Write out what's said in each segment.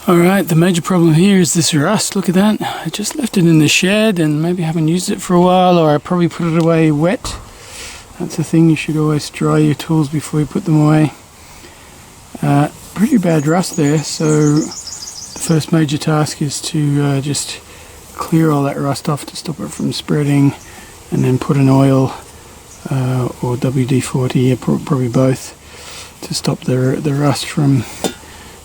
Alright, the major problem here is this rust. Look at that. I just left it in the shed and maybe haven't used it for a while, or I probably put it away wet. That's the thing, you should always dry your tools before you put them away. Pretty bad rust there, so the first major task is to just clear all that rust off to stop it from spreading, and then put an oil or WD-40, probably both, to stop the rust from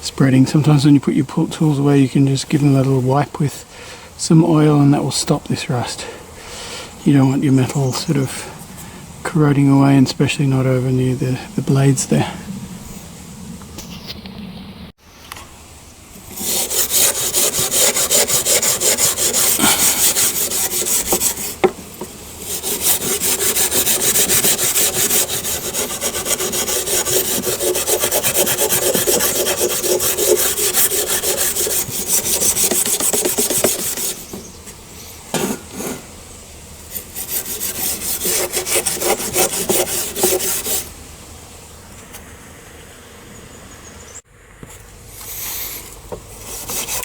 spreading. Sometimes when you put your tools away, you can just give them a little wipe with some oil and that will stop this rust. You don't want your metal sort of corroding away, and especially not over near the blades there.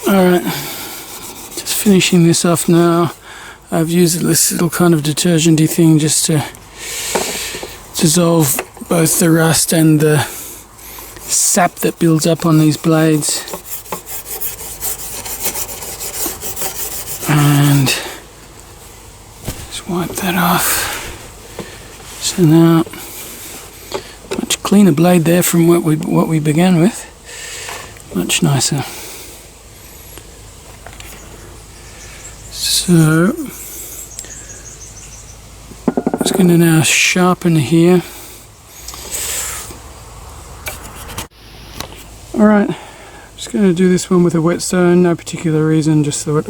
Alright, just finishing this off now. I've used this little kind of detergent-y thing just to dissolve both the rust and the sap that builds up on these blades. And just wipe that off. So now, much cleaner blade there from what we began with. Much nicer. So, I'm just going to now sharpen here. Alright, I'm just going to do this one with a whetstone, no particular reason, just thought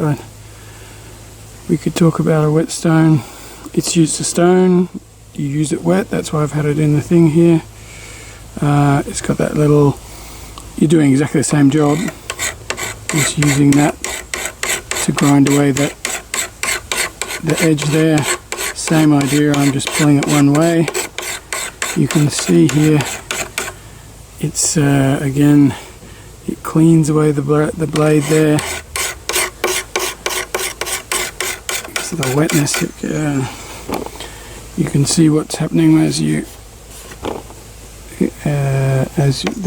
we could talk about a whetstone. It's used a stone, you use it wet, that's why I've had it in the thing here. It's got that little, you're doing exactly the same job, just using that to grind away the edge there. Same idea, I'm just pulling it one way. You can see here it's again, it cleans away the blade there because of the wetness. You can see what's happening as the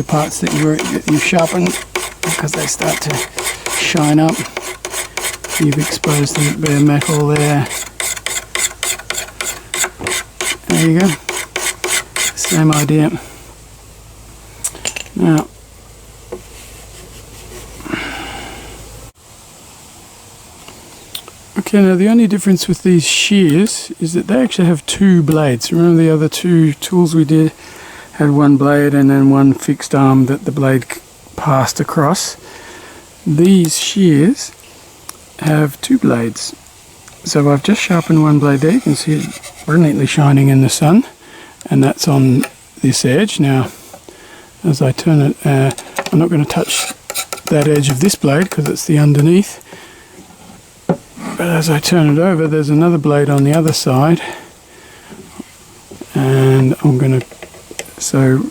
parts that you sharpen, because they start to shine up. You've exposed the bare metal there. There you go. Same idea. Now, okay, now the only difference with these shears is that they actually have two blades. Remember the other two tools we did had one blade and then one fixed arm that the blade passed across. These shears have two blades. So I've just sharpened one blade there. You can see it brilliantly shining in the sun, and that's on this edge. Now as I turn it, I'm not going to touch that edge of this blade because it's the underneath, but as I turn it over, there's another blade on the other side, and I'm going to, so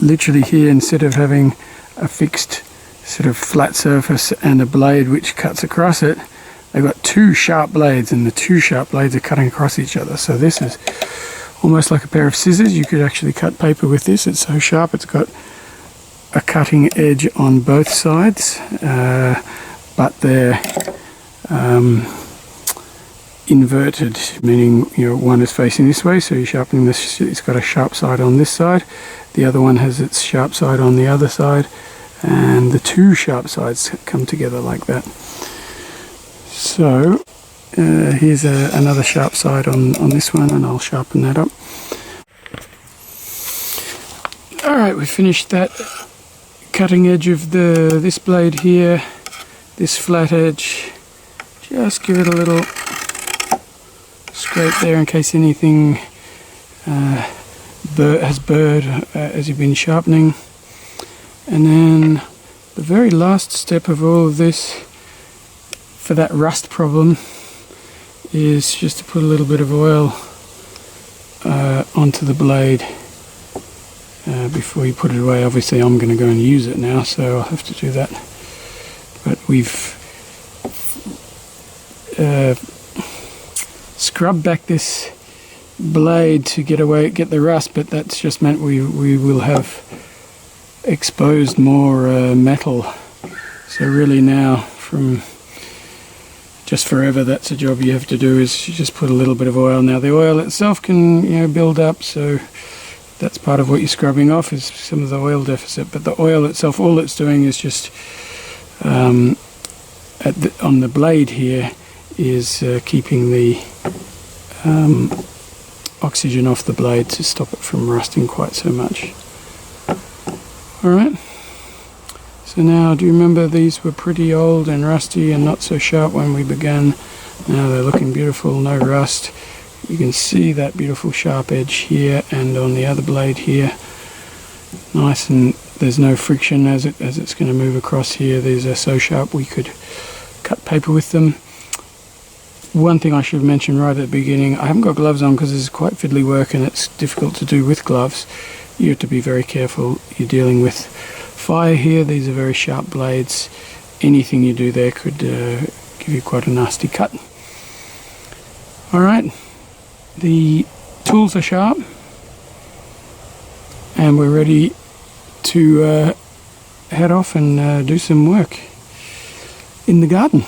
literally here, instead of having a fixed sort of flat surface and a blade which cuts across it, they've got two sharp blades, and the two sharp blades are cutting across each other. So this is almost like a pair of scissors. You could actually cut paper with this. It's so sharp. It's got a cutting edge on both sides, but they're inverted, meaning one is facing this way, so you're sharpening this. It's got a sharp side on this side. The other one has its sharp side on the other side, and the two sharp sides come together like that. So here's another sharp side on this one, and I'll sharpen that up. Alright, we finished that cutting edge of this blade here, this flat edge. Just give it a little scrape there in case anything has burred as you've been sharpening. And then the very last step of all of this for that rust problem is just to put a little bit of oil onto the blade before you put it away. Obviously I'm going to go and use it now, so I'll have to do that but we've scrubbed back this blade to get the rust, but that's just meant we will have exposed more metal. So really now, from just forever, that's a job you have to do, is you just put a little bit of oil. Now the oil itself can build up, so that's part of what you're scrubbing off, is some of the oil deficit, but the oil itself, all it's doing is just on the blade here is keeping the oxygen off the blade to stop it from rusting quite so much. Alright, so now, do you remember these were pretty old and rusty and not so sharp when we began? Now they're looking beautiful, no rust. You can see that beautiful sharp edge here and on the other blade here. Nice, and there's no friction as it's going to move across here. These are so sharp we could cut paper with them. One thing I should mention right at the beginning, I haven't got gloves on because this is quite fiddly work and it's difficult to do with gloves. You have to be very careful. You're dealing with fire here. These are very sharp blades. Anything you do there could give you quite a nasty cut. Alright, the tools are sharp and we're ready to head off and do some work in the garden.